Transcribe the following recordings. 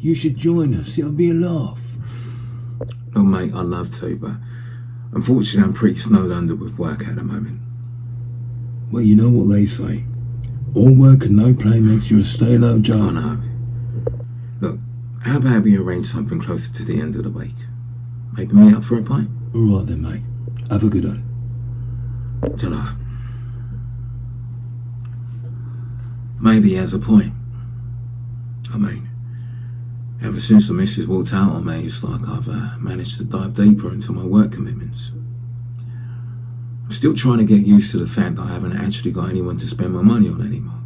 You should join us. It'll be a laugh. Oh, mate, I'd love to, but unfortunately I'm pretty snowed under with work at the moment. Well, you know what they say. All work and no play makes you a stay-low Joe. Oh, no. Look, how about we arrange something closer to the end of the week? Maybe meet up for a pint? All right then, mate. Have a good one. Ta-ra. Maybe he has a point. I mean, ever since the missus walked out on me, it's like I've managed to dive deeper into my work commitments. I'm still trying to get used to the fact that I haven't actually got anyone to spend my money on anymore.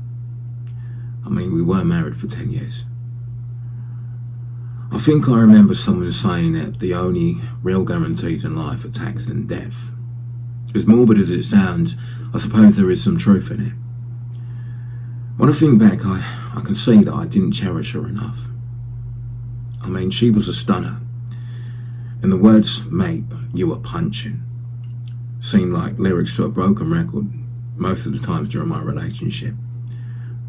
I mean, we were married for 10 years. I think I remember someone saying that the only real guarantees in life are tax and death. As morbid as it sounds, I suppose there is some truth in it. When I think back, I can see that I didn't cherish her enough. I mean, she was a stunner. And the words, mate, you were punching, seemed like lyrics to a broken record most of the times during my relationship.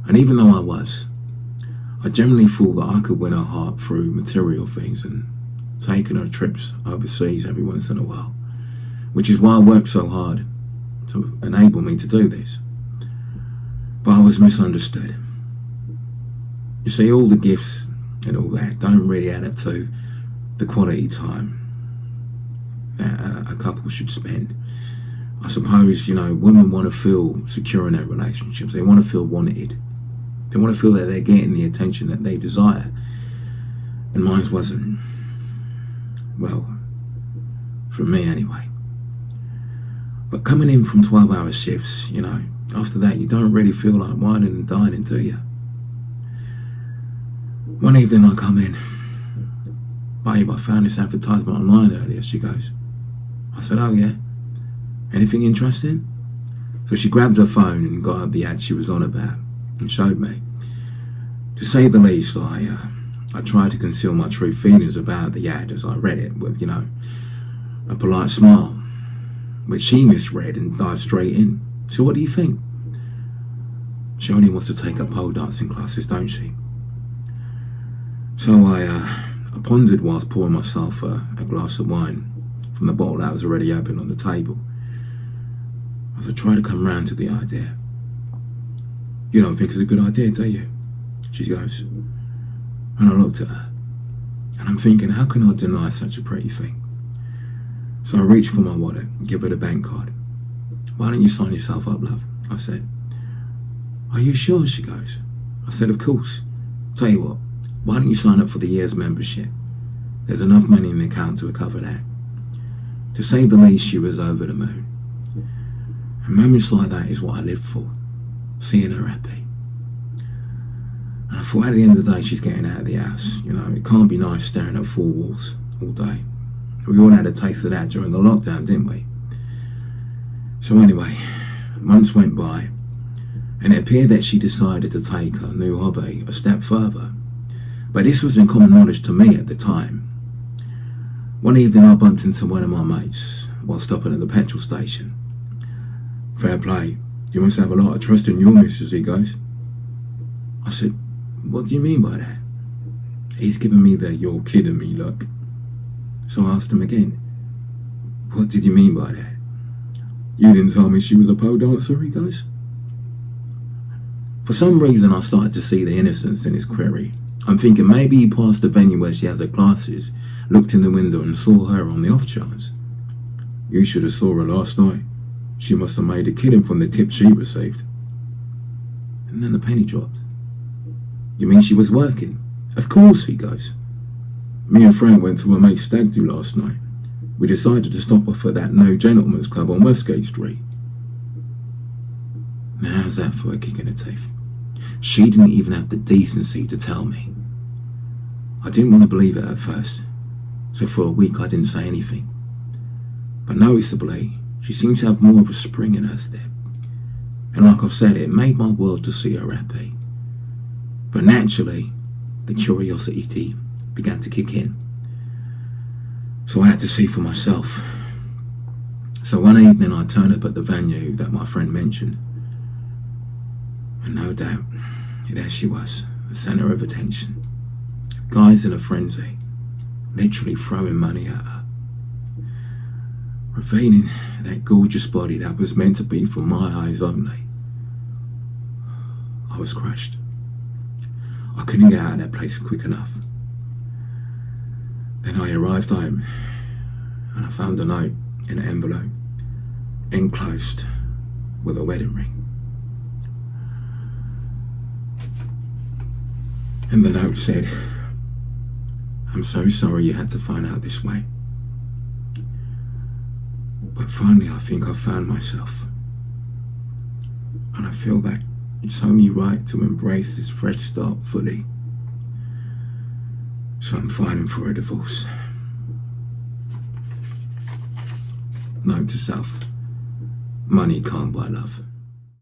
And even though I generally thought that I could win her heart through material things and taking her trips overseas every once in a while, which is why I worked so hard to enable me to do this. But I was misunderstood. You see, all the gifts and all that don't really add up to the quality time that a couple should spend. I suppose, women want to feel secure in their relationships. They want to feel wanted. They want to feel that they're getting the attention that they desire. And mine wasn't. Well, from me anyway. But coming in from 12-hour shifts, after that you don't really feel like whining and dining, do you? One evening I come in. Babe, I found this advertisement online earlier, she goes. I said, oh yeah? Anything interesting? So she grabbed her phone and got up the ad she was on about and showed me. To say the least, I tried to conceal my true feelings about the ad as I read it with, a polite smile, which she misread and dived straight in. So what do you think? She only wants to take up pole dancing classes, don't she? So I pondered whilst pouring myself a glass of wine from the bottle that was already open on the table, as I tried to come round to the idea. You don't think it's a good idea, do you? She goes. And I looked at her, and I'm thinking, how can I deny such a pretty thing? So I reached for my wallet and give her the bank card. Why don't you sign yourself up, love? I said. Are you sure? She goes. I said, of course. Tell you what, why don't you sign up for the year's membership? There's enough money in the account to cover that. To say the least, she was over the moon. And moments like that is what I live for, seeing her happy. And I thought at the end of the day, she's getting out of the house. It can't be nice staring at four walls all day. We all had a taste of that during the lockdown, didn't we? So anyway, months went by, and it appeared that she decided to take her new hobby a step further. But this was in common knowledge to me at the time. One evening I bumped into one of my mates while stopping at the petrol station. Fair play, you must have a lot of trust in your missus, he goes. I said, what do you mean by that? He's giving me the you're kidding me look. So I asked him again, what did you mean by that? You didn't tell me she was a pole dancer, he goes. For some reason I started to see the innocence in his query. I'm thinking maybe he passed the venue where she has her classes, looked in the window and saw her on the off chance. You should have saw her last night. She must have made a killing from the tip she received. And then the penny dropped. You mean she was working? Of course, he goes. Me and Frank went to a mate's stag do last night. We decided to stop off at that No Gentleman's Club on Westgate Street. Now how's that for a kick in the teeth? She didn't even have the decency to tell me. I didn't want to believe it at first, so for a week I didn't say anything. But noticeably, she seemed to have more of a spring in her step. And like I've said, it made my world to see her happy. But naturally, the curiosity began to kick in. So I had to see for myself. So one evening I turned up at the venue that my friend mentioned. And no doubt, there she was, the centre of attention. Guys in a frenzy, literally throwing money at her, revealing that gorgeous body that was meant to be for my eyes only. I was crushed. I couldn't get out of that place quick enough. Then I arrived home and I found a note in an envelope, enclosed with a wedding ring. And the note said, "I'm so sorry you had to find out this way. But finally I think I've found myself. And I feel that it's only right to embrace this fresh start fully. So I'm filing for a divorce." Note to self: money can't buy love.